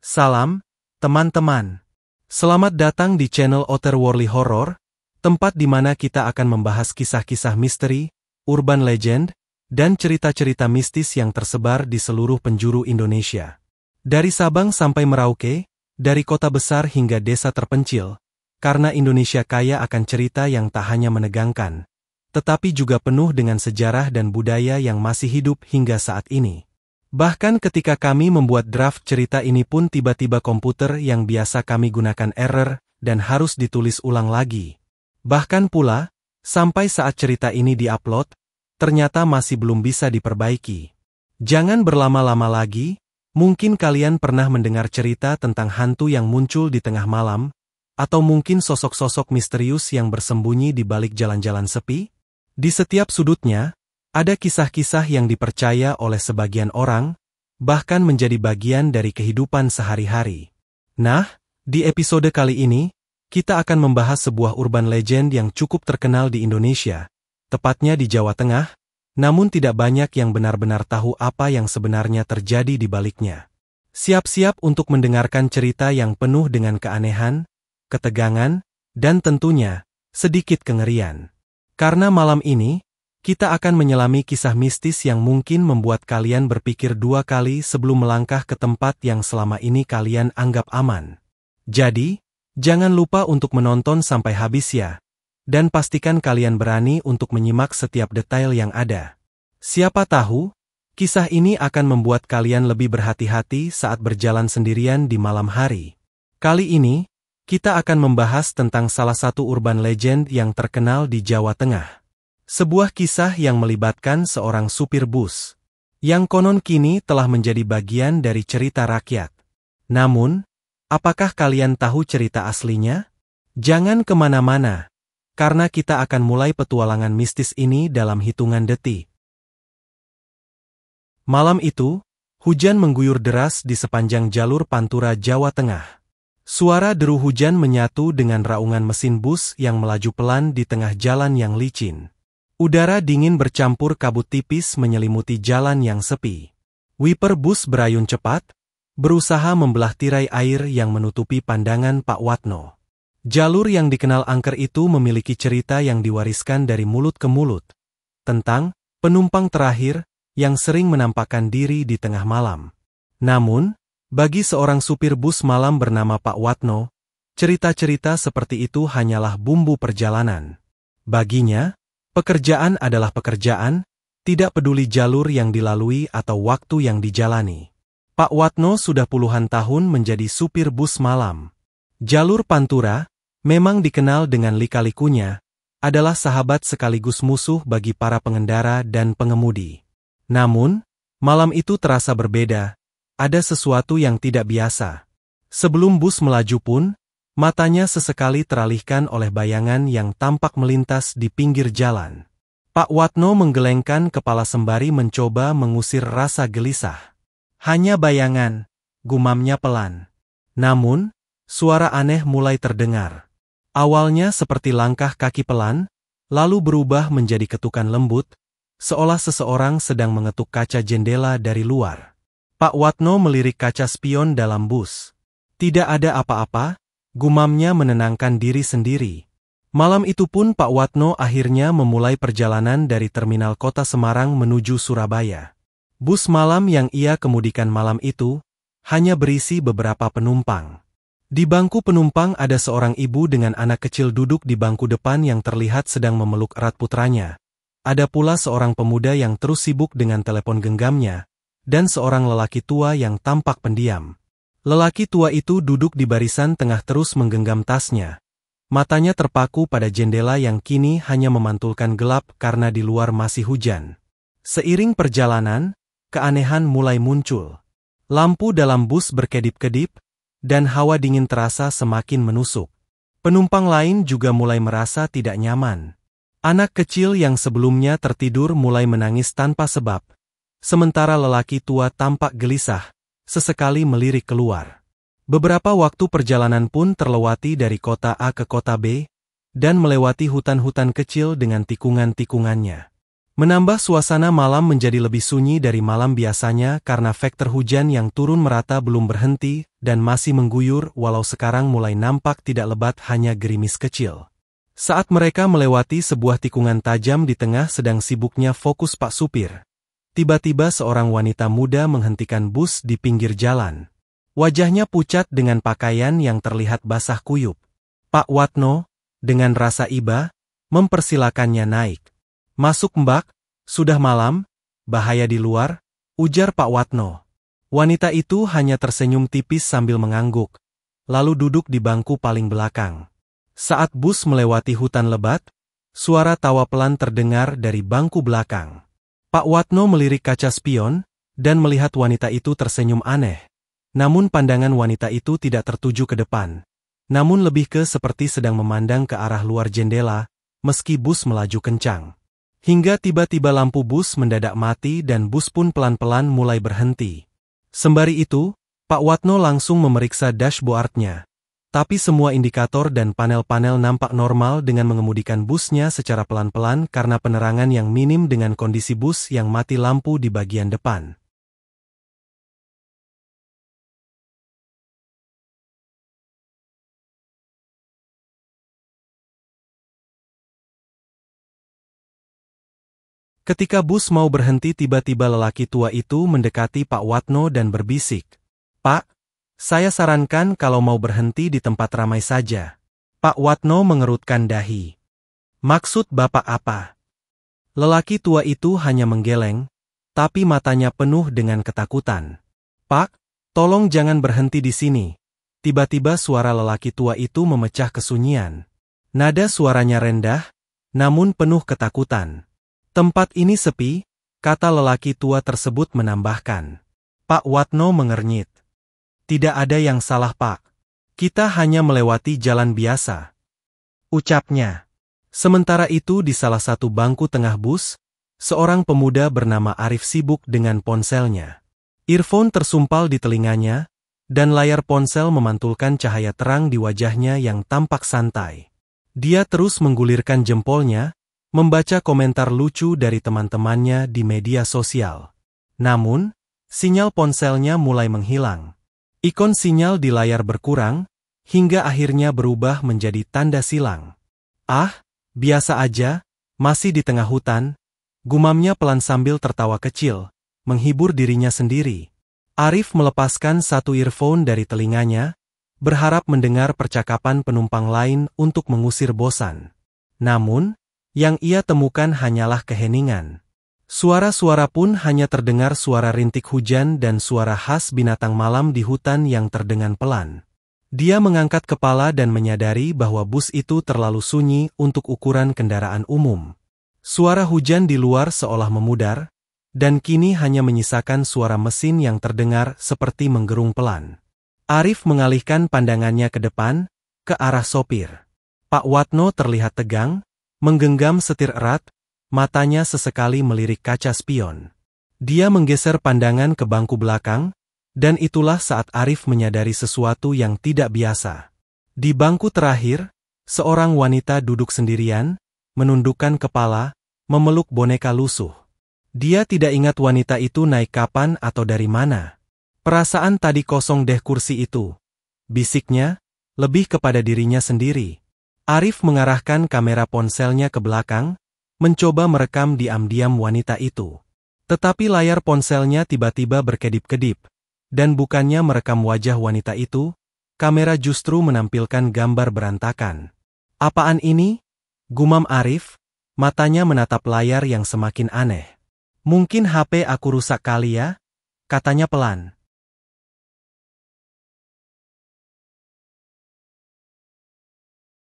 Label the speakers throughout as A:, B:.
A: Salam, teman-teman. Selamat datang di channel Otherworldly Horror, tempat di mana kita akan membahas kisah-kisah misteri, urban legend, dan cerita-cerita mistis yang tersebar di seluruh penjuru Indonesia. Dari Sabang sampai Merauke, dari kota besar hingga desa terpencil, karena Indonesia kaya akan cerita yang tak hanya menegangkan, tetapi juga penuh dengan sejarah dan budaya yang masih hidup hingga saat ini. Bahkan ketika kami membuat draft cerita ini pun tiba-tiba komputer yang biasa kami gunakan error dan harus ditulis ulang lagi. Bahkan pula, sampai saat cerita ini diupload, ternyata masih belum bisa diperbaiki. Jangan berlama-lama lagi, mungkin kalian pernah mendengar cerita tentang hantu yang muncul di tengah malam, atau mungkin sosok-sosok misterius yang bersembunyi di balik jalan-jalan sepi? Di setiap sudutnya, ada kisah-kisah yang dipercaya oleh sebagian orang, bahkan menjadi bagian dari kehidupan sehari-hari. Nah, di episode kali ini, kita akan membahas sebuah urban legend yang cukup terkenal di Indonesia, tepatnya di Jawa Tengah, namun tidak banyak yang benar-benar tahu apa yang sebenarnya terjadi di baliknya. Siap-siap untuk mendengarkan cerita yang penuh dengan keanehan, ketegangan, dan tentunya, sedikit kengerian. Karena malam ini, kita akan menyelami kisah mistis yang mungkin membuat kalian berpikir dua kali sebelum melangkah ke tempat yang selama ini kalian anggap aman. Jadi, jangan lupa untuk menonton sampai habis ya. Dan pastikan kalian berani untuk menyimak setiap detail yang ada. Siapa tahu, kisah ini akan membuat kalian lebih berhati-hati saat berjalan sendirian di malam hari. Kali ini, kita akan membahas tentang salah satu urban legend yang terkenal di Jawa Tengah. Sebuah kisah yang melibatkan seorang supir bus, yang konon kini telah menjadi bagian dari cerita rakyat. Namun, apakah kalian tahu cerita aslinya? Jangan kemana-mana, karena kita akan mulai petualangan mistis ini dalam hitungan detik. Malam itu, hujan mengguyur deras di sepanjang jalur Pantura Jawa Tengah. Suara deru hujan menyatu dengan raungan mesin bus yang melaju pelan di tengah jalan yang licin. Udara dingin bercampur kabut tipis menyelimuti jalan yang sepi. Wiper bus berayun cepat, berusaha membelah tirai air yang menutupi pandangan Pak Watno. Jalur yang dikenal angker itu memiliki cerita yang diwariskan dari mulut ke mulut, tentang penumpang terakhir yang sering menampakkan diri di tengah malam. Namun, bagi seorang supir bus malam bernama Pak Watno, cerita-cerita seperti itu hanyalah bumbu perjalanan. Baginya, pekerjaan adalah pekerjaan, tidak peduli jalur yang dilalui atau waktu yang dijalani. Pak Watno sudah puluhan tahun menjadi supir bus malam. Jalur Pantura, memang dikenal dengan lika-likunya, adalah sahabat sekaligus musuh bagi para pengendara dan pengemudi. Namun, malam itu terasa berbeda. Ada sesuatu yang tidak biasa. Sebelum bus melaju pun, matanya sesekali teralihkan oleh bayangan yang tampak melintas di pinggir jalan. Pak Watno menggelengkan kepala sembari mencoba mengusir rasa gelisah. Hanya bayangan, gumamnya pelan. Namun, suara aneh mulai terdengar. Awalnya seperti langkah kaki pelan, lalu berubah menjadi ketukan lembut, seolah seseorang sedang mengetuk kaca jendela dari luar. Pak Watno melirik kaca spion dalam bus. Tidak ada apa-apa, gumamnya menenangkan diri sendiri. Malam itu pun Pak Watno akhirnya memulai perjalanan dari terminal kota Semarang menuju Surabaya. Bus malam yang ia kemudikan malam itu, hanya berisi beberapa penumpang. Di bangku penumpang ada seorang ibu dengan anak kecil duduk di bangku depan yang terlihat sedang memeluk erat putranya. Ada pula seorang pemuda yang terus sibuk dengan telepon genggamnya, dan seorang lelaki tua yang tampak pendiam. Lelaki tua itu duduk di barisan tengah terus menggenggam tasnya. Matanya terpaku pada jendela yang kini hanya memantulkan gelap karena di luar masih hujan. Seiring perjalanan, keanehan mulai muncul. Lampu dalam bus berkedip-kedip, dan hawa dingin terasa semakin menusuk. Penumpang lain juga mulai merasa tidak nyaman. Anak kecil yang sebelumnya tertidur mulai menangis tanpa sebab. Sementara lelaki tua tampak gelisah, sesekali melirik keluar. Beberapa waktu perjalanan pun terlewati dari kota A ke kota B, dan melewati hutan-hutan kecil dengan tikungan-tikungannya. Menambah suasana malam menjadi lebih sunyi dari malam biasanya karena vektor hujan yang turun merata belum berhenti dan masih mengguyur walau sekarang mulai nampak tidak lebat hanya gerimis kecil. Saat mereka melewati sebuah tikungan tajam di tengah sedang sibuknya fokus Pak Supir, tiba-tiba seorang wanita muda menghentikan bus di pinggir jalan. Wajahnya pucat dengan pakaian yang terlihat basah kuyup. Pak Watno, dengan rasa iba, mempersilakannya naik. "Masuk Mbak, sudah malam, bahaya di luar," ujar Pak Watno. Wanita itu hanya tersenyum tipis sambil mengangguk, lalu duduk di bangku paling belakang. Saat bus melewati hutan lebat, suara tawa pelan terdengar dari bangku belakang. Pak Watno melirik kaca spion, dan melihat wanita itu tersenyum aneh. Namun pandangan wanita itu tidak tertuju ke depan, namun lebih ke seperti sedang memandang ke arah luar jendela, meski bus melaju kencang. Hingga tiba-tiba lampu bus mendadak mati dan bus pun pelan-pelan mulai berhenti. Sembari itu, Pak Watno langsung memeriksa dashboardnya. Tapi semua indikator dan panel-panel nampak normal dengan mengemudikan busnya secara pelan-pelan karena penerangan yang minim dengan kondisi bus yang mati lampu di bagian depan. Ketika bus mau berhenti tiba-tiba lelaki tua itu mendekati Pak Watno dan berbisik, "Pak, saya sarankan kalau mau berhenti di tempat ramai saja." Pak Watno mengerutkan dahi. "Maksud Bapak apa?" Lelaki tua itu hanya menggeleng, tapi matanya penuh dengan ketakutan. "Pak, tolong jangan berhenti di sini." Tiba-tiba suara lelaki tua itu memecah kesunyian. Nada suaranya rendah, namun penuh ketakutan. "Tempat ini sepi," kata lelaki tua tersebut menambahkan. Pak Watno mengernyit. "Tidak ada yang salah Pak. Kita hanya melewati jalan biasa," ucapnya. Sementara itu di salah satu bangku tengah bus, seorang pemuda bernama Arif sibuk dengan ponselnya. Earphone tersumpal di telinganya, dan layar ponsel memantulkan cahaya terang di wajahnya yang tampak santai. Dia terus menggulirkan jempolnya, membaca komentar lucu dari teman-temannya di media sosial. Namun, sinyal ponselnya mulai menghilang. Ikon sinyal di layar berkurang, hingga akhirnya berubah menjadi tanda silang. "Ah, biasa aja, masih di tengah hutan," gumamnya pelan sambil tertawa kecil, menghibur dirinya sendiri. Arif melepaskan satu earphone dari telinganya, berharap mendengar percakapan penumpang lain untuk mengusir bosan. Namun, yang ia temukan hanyalah keheningan. Suara-suara pun hanya terdengar suara rintik hujan dan suara khas binatang malam di hutan yang terdengar pelan. Dia mengangkat kepala dan menyadari bahwa bus itu terlalu sunyi untuk ukuran kendaraan umum. Suara hujan di luar seolah memudar, dan kini hanya menyisakan suara mesin yang terdengar seperti menggerung pelan. Arif mengalihkan pandangannya ke depan, ke arah sopir. Pak Watno terlihat tegang, menggenggam setir erat, matanya sesekali melirik kaca spion. Dia menggeser pandangan ke bangku belakang, dan itulah saat Arif menyadari sesuatu yang tidak biasa. Di bangku terakhir, seorang wanita duduk sendirian, menundukkan kepala, memeluk boneka lusuh. Dia tidak ingat wanita itu naik kapan atau dari mana. "Perasaan tadi kosong deh kursi itu," bisiknya, lebih kepada dirinya sendiri. Arif mengarahkan kamera ponselnya ke belakang, mencoba merekam diam-diam wanita itu. Tetapi layar ponselnya tiba-tiba berkedip-kedip, dan bukannya merekam wajah wanita itu, kamera justru menampilkan gambar berantakan. "Apaan ini?" gumam Arif, matanya menatap layar yang semakin aneh. "Mungkin HP aku rusak kali ya," katanya pelan.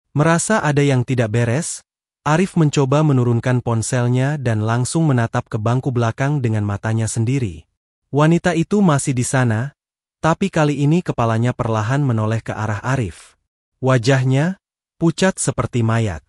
A: Merasa ada yang tidak beres, Arif mencoba menurunkan ponselnya dan langsung menatap ke bangku belakang dengan matanya sendiri. Wanita itu masih di sana, tapi kali ini kepalanya perlahan menoleh ke arah Arif. Wajahnya pucat seperti mayat.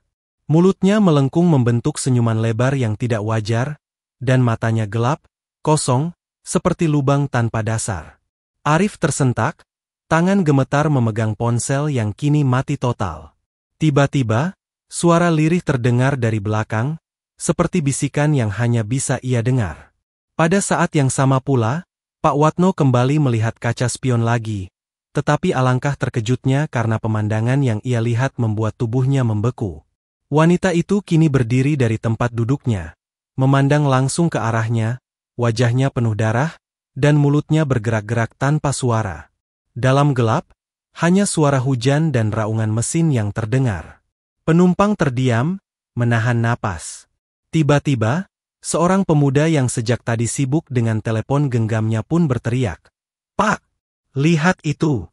A: Mulutnya melengkung membentuk senyuman lebar yang tidak wajar, dan matanya gelap, kosong, seperti lubang tanpa dasar. Arif tersentak, tangan gemetar memegang ponsel yang kini mati total. Tiba-tiba, suara lirih terdengar dari belakang, seperti bisikan yang hanya bisa ia dengar. Pada saat yang sama pula, Pak Watno kembali melihat kaca spion lagi, tetapi alangkah terkejutnya karena pemandangan yang ia lihat membuat tubuhnya membeku. Wanita itu kini berdiri dari tempat duduknya, memandang langsung ke arahnya, wajahnya penuh darah, dan mulutnya bergerak-gerak tanpa suara. Dalam gelap, hanya suara hujan dan raungan mesin yang terdengar. Penumpang terdiam, menahan napas. Tiba-tiba, seorang pemuda yang sejak tadi sibuk dengan telepon genggamnya pun berteriak, "Pak, lihat itu!"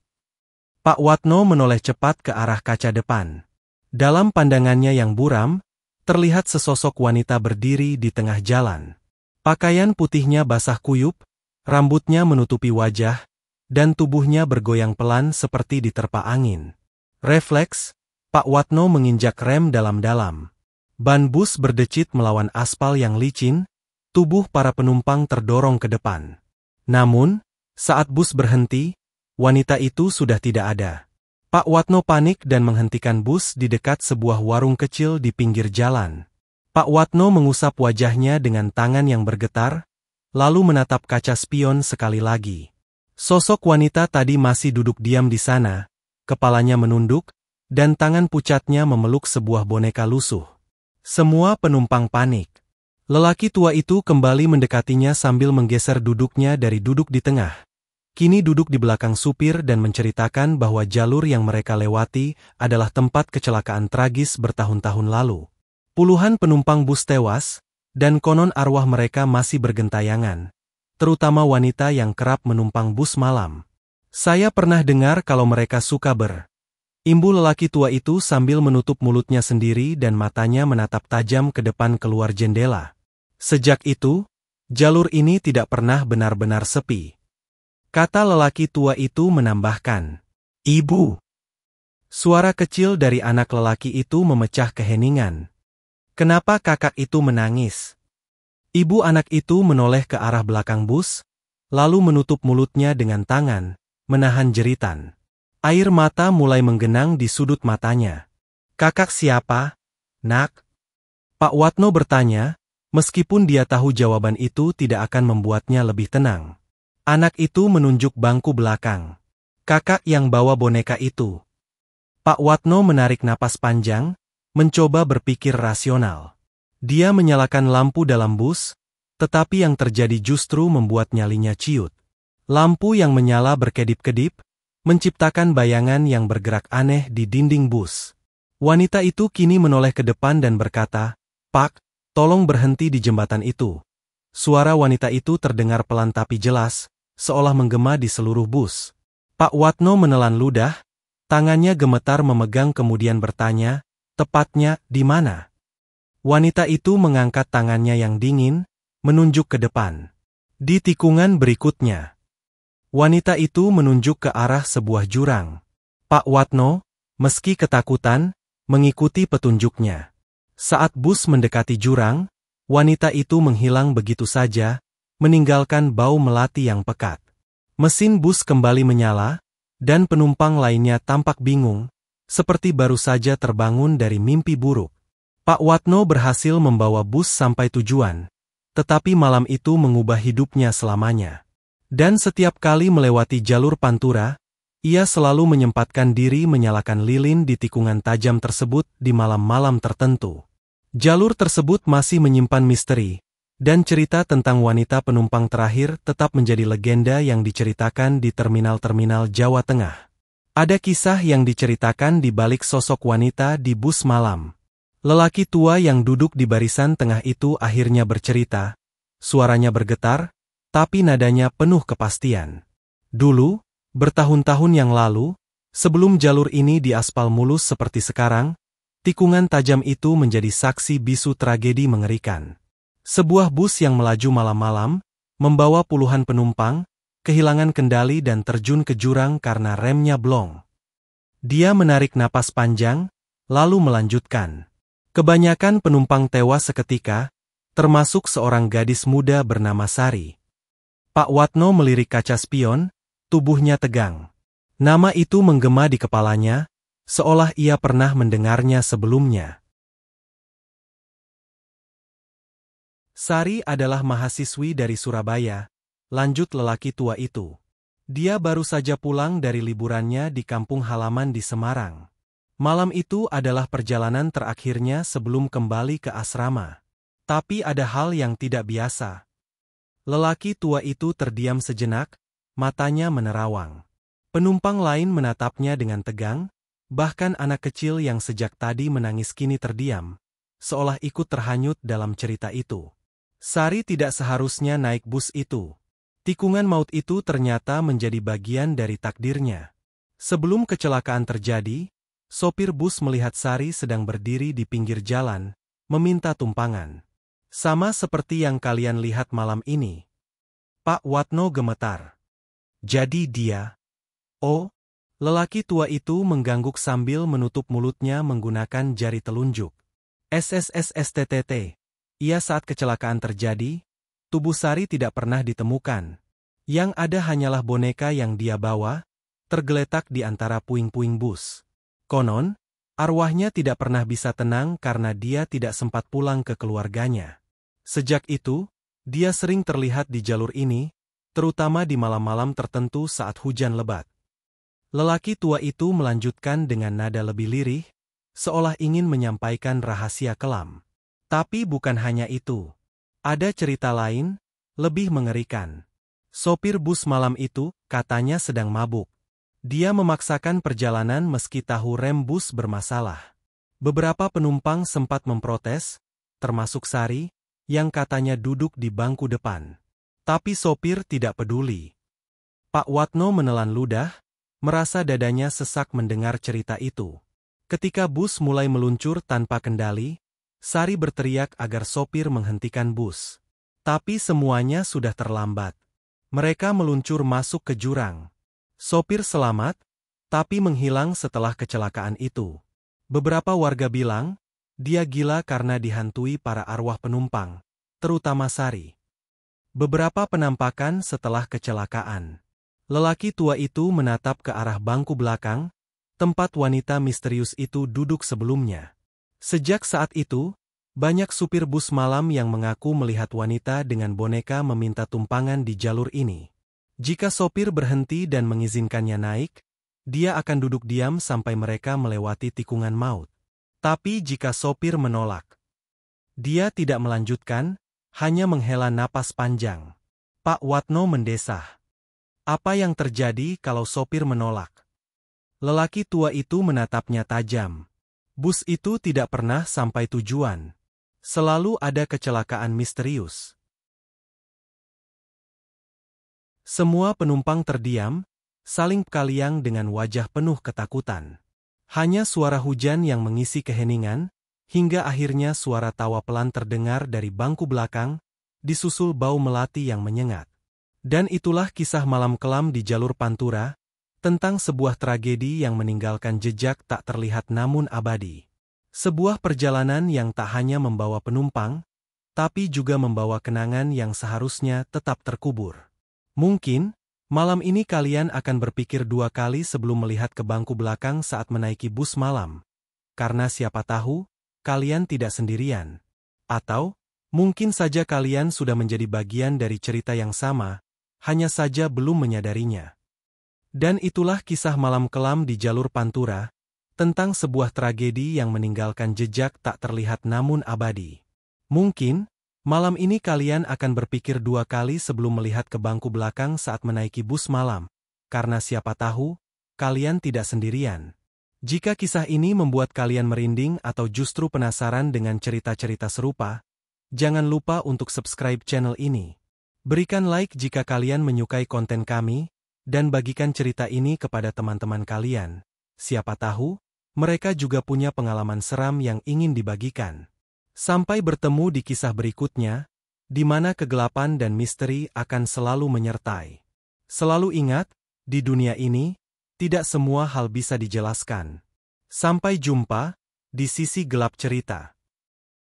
A: Pak Watno menoleh cepat ke arah kaca depan. Dalam pandangannya yang buram, terlihat sesosok wanita berdiri di tengah jalan. Pakaian putihnya basah kuyup, rambutnya menutupi wajah, dan tubuhnya bergoyang pelan seperti diterpa angin. Refleks, Pak Watno menginjak rem dalam-dalam. Ban bus berdecit melawan aspal yang licin, tubuh para penumpang terdorong ke depan. Namun, saat bus berhenti, wanita itu sudah tidak ada. Pak Watno panik dan menghentikan bus di dekat sebuah warung kecil di pinggir jalan. Pak Watno mengusap wajahnya dengan tangan yang bergetar, lalu menatap kaca spion sekali lagi. Sosok wanita tadi masih duduk diam di sana, kepalanya menunduk, dan tangan pucatnya memeluk sebuah boneka lusuh. Semua penumpang panik. Lelaki tua itu kembali mendekatinya sambil menggeser duduknya dari duduk di tengah. Kini duduk di belakang supir dan menceritakan bahwa jalur yang mereka lewati adalah tempat kecelakaan tragis bertahun-tahun lalu. Puluhan penumpang bus tewas, dan konon arwah mereka masih bergentayangan, terutama wanita yang kerap menumpang bus malam. Saya pernah dengar kalau mereka suka Imbu lelaki tua itu sambil menutup mulutnya sendiri dan matanya menatap tajam ke depan keluar jendela. Sejak itu, jalur ini tidak pernah benar-benar sepi. Kata lelaki tua itu menambahkan, "Ibu." Suara kecil dari anak lelaki itu memecah keheningan. "Kenapa kakak itu menangis?" Ibu anak itu menoleh ke arah belakang bus, lalu menutup mulutnya dengan tangan, menahan jeritan. Air mata mulai menggenang di sudut matanya. "Kakak siapa, Nak?" Pak Watno bertanya, meskipun dia tahu jawaban itu tidak akan membuatnya lebih tenang. Anak itu menunjuk bangku belakang. "Kakak yang bawa boneka itu." Pak Watno menarik napas panjang, mencoba berpikir rasional. Dia menyalakan lampu dalam bus, tetapi yang terjadi justru membuat nyalinya ciut. Lampu yang menyala berkedip-kedip, menciptakan bayangan yang bergerak aneh di dinding bus. Wanita itu kini menoleh ke depan dan berkata, "Pak, tolong berhenti di jembatan itu." Suara wanita itu terdengar pelan tapi jelas, seolah menggema di seluruh bus. Pak Watno menelan ludah, tangannya gemetar memegang kemudian bertanya, "Tepatnya di mana?" Wanita itu mengangkat tangannya yang dingin, menunjuk ke depan. Di tikungan berikutnya. Wanita itu menunjuk ke arah sebuah jurang. Pak Watno, meski ketakutan, mengikuti petunjuknya. Saat bus mendekati jurang, wanita itu menghilang begitu saja, meninggalkan bau melati yang pekat. Mesin bus kembali menyala, dan penumpang lainnya tampak bingung, seperti baru saja terbangun dari mimpi buruk. Pak Watno berhasil membawa bus sampai tujuan, tetapi malam itu mengubah hidupnya selamanya. Dan setiap kali melewati jalur Pantura, ia selalu menyempatkan diri menyalakan lilin di tikungan tajam tersebut di malam-malam tertentu. Jalur tersebut masih menyimpan misteri, dan cerita tentang wanita penumpang terakhir tetap menjadi legenda yang diceritakan di terminal-terminal Jawa Tengah. Ada kisah yang diceritakan di balik sosok wanita di bus malam. Lelaki tua yang duduk di barisan tengah itu akhirnya bercerita, suaranya bergetar, tapi nadanya penuh kepastian. Dulu, bertahun-tahun yang lalu, sebelum jalur ini diaspal mulus seperti sekarang, tikungan tajam itu menjadi saksi bisu tragedi mengerikan. Sebuah bus yang melaju malam-malam, membawa puluhan penumpang, kehilangan kendali dan terjun ke jurang karena remnya blong. Dia menarik napas panjang, lalu melanjutkan. Kebanyakan penumpang tewas seketika, termasuk seorang gadis muda bernama Sari. Pak Watno melirik kaca spion, tubuhnya tegang. Nama itu menggema di kepalanya, seolah ia pernah mendengarnya sebelumnya. Sari adalah mahasiswi dari Surabaya, lanjut lelaki tua itu. Dia baru saja pulang dari liburannya di kampung halaman di Semarang. Malam itu adalah perjalanan terakhirnya sebelum kembali ke asrama. Tapi ada hal yang tidak biasa. Lelaki tua itu terdiam sejenak, matanya menerawang. Penumpang lain menatapnya dengan tegang, bahkan anak kecil yang sejak tadi menangis kini terdiam, seolah ikut terhanyut dalam cerita itu. Sari tidak seharusnya naik bus itu. Tikungan maut itu ternyata menjadi bagian dari takdirnya. Sebelum kecelakaan terjadi, sopir bus melihat Sari sedang berdiri di pinggir jalan, meminta tumpangan. Sama seperti yang kalian lihat malam ini. Pak Watno gemetar. Jadi dia? Oh, lelaki tua itu mengangguk sambil menutup mulutnya menggunakan jari telunjuk. SSSSTTT. Ia saat kecelakaan terjadi, tubuh Sari tidak pernah ditemukan. Yang ada hanyalah boneka yang dia bawa, tergeletak di antara puing-puing bus. Konon, arwahnya tidak pernah bisa tenang karena dia tidak sempat pulang ke keluarganya. Sejak itu, dia sering terlihat di jalur ini, terutama di malam-malam tertentu saat hujan lebat. Lelaki tua itu melanjutkan dengan nada lebih lirih, seolah ingin menyampaikan rahasia kelam. Tapi bukan hanya itu. Ada cerita lain, lebih mengerikan. Sopir bus malam itu, katanya sedang mabuk. Dia memaksakan perjalanan meski tahu rem bus bermasalah. Beberapa penumpang sempat memprotes, termasuk Sari, yang katanya duduk di bangku depan. Tapi sopir tidak peduli. Pak Watno menelan ludah, merasa dadanya sesak mendengar cerita itu. Ketika bus mulai meluncur tanpa kendali, Sari berteriak agar sopir menghentikan bus. Tapi semuanya sudah terlambat. Mereka meluncur masuk ke jurang. Sopir selamat, tapi menghilang setelah kecelakaan itu. Beberapa warga bilang, dia gila karena dihantui para arwah penumpang, terutama Sari. Beberapa penampakan setelah kecelakaan. Lelaki tua itu menatap ke arah bangku belakang, tempat wanita misterius itu duduk sebelumnya. Sejak saat itu, banyak supir bus malam yang mengaku melihat wanita dengan boneka meminta tumpangan di jalur ini. Jika sopir berhenti dan mengizinkannya naik, dia akan duduk diam sampai mereka melewati tikungan maut. Tapi jika sopir menolak, dia tidak melanjutkan, hanya menghela napas panjang. Pak Watno mendesah. Apa yang terjadi kalau sopir menolak? Lelaki tua itu menatapnya tajam. Bus itu tidak pernah sampai tujuan. Selalu ada kecelakaan misterius. Semua penumpang terdiam, saling kaliang dengan wajah penuh ketakutan. Hanya suara hujan yang mengisi keheningan, hingga akhirnya suara tawa pelan terdengar dari bangku belakang, disusul bau melati yang menyengat. Dan itulah kisah malam kelam di jalur Pantura, tentang sebuah tragedi yang meninggalkan jejak tak terlihat namun abadi. Sebuah perjalanan yang tak hanya membawa penumpang, tapi juga membawa kenangan yang seharusnya tetap terkubur. Mungkin, malam ini kalian akan berpikir dua kali sebelum melihat ke bangku belakang saat menaiki bus malam. Karena siapa tahu, kalian tidak sendirian. Atau, mungkin saja kalian sudah menjadi bagian dari cerita yang sama, hanya saja belum menyadarinya. Dan itulah kisah malam kelam di jalur Pantura, tentang sebuah tragedi yang meninggalkan jejak tak terlihat namun abadi. Mungkin, malam ini kalian akan berpikir dua kali sebelum melihat ke bangku belakang saat menaiki bus malam, karena siapa tahu, kalian tidak sendirian. Jika kisah ini membuat kalian merinding atau justru penasaran dengan cerita-cerita serupa, jangan lupa untuk subscribe channel ini. Berikan like jika kalian menyukai konten kami, dan bagikan cerita ini kepada teman-teman kalian. Siapa tahu, mereka juga punya pengalaman seram yang ingin dibagikan. Sampai bertemu di kisah berikutnya, di mana kegelapan dan misteri akan selalu menyertai. Selalu ingat, di dunia ini, tidak semua hal bisa dijelaskan. Sampai jumpa di sisi gelap cerita.